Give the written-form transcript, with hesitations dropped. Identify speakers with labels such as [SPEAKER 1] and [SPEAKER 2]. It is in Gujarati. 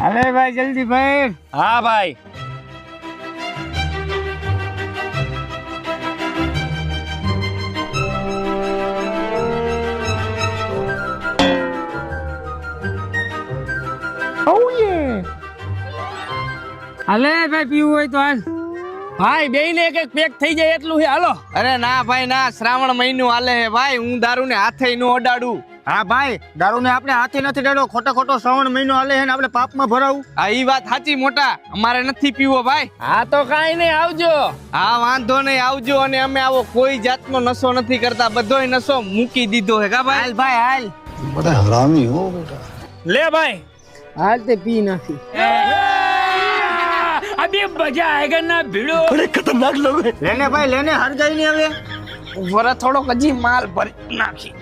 [SPEAKER 1] અરે ભાઈ જલ્દી ભાઈ.
[SPEAKER 2] હા ભાઈ.
[SPEAKER 1] અલે ભાઈ પીવું હોય તો હાલ.
[SPEAKER 2] ભાઈ બેયને એક એક પેક થઈ જાય એટલું છે, હાલો.
[SPEAKER 3] અરે ના ભાઈ ના, શ્રાવણ મહિનો હાલે હે ભાઈ, હું દારૂ ને હાથે નો અડાડું.
[SPEAKER 1] હા ભાઈ દારૂ ને આપણે હાથે નથી ડેડો, ખોટો શ્રાવણ મહિનો હાલે છે ને આપણે પાપમાં ભરાવું.
[SPEAKER 3] હા ઈ વાત સાચી મોટા, અમારે નથી પીવો ભાઈ.
[SPEAKER 2] હા તો કાઈ નહીં, આવજો.
[SPEAKER 3] હા વાંધો નહીં, આવજો. અને અમે આવો કોઈ જાતનો નશો નથી કરતા, બધોય નશો મૂકી દીધો હે કા ભાઈ.
[SPEAKER 1] હાલ ભાઈ હાલ.
[SPEAKER 4] बड़ा हरामी हो बेटा।
[SPEAKER 2] લે ભાઈ.
[SPEAKER 1] હાલ તે પી નાખી.
[SPEAKER 2] અબે મજા આયેગા ના ભીડો.
[SPEAKER 4] बड़े खतरनाक लोग हैं।
[SPEAKER 1] લેને ભાઈ લેને, હરગાઈ નહીં હવે.
[SPEAKER 3] વરા થોડોક હજી માલ ભરી નાખી.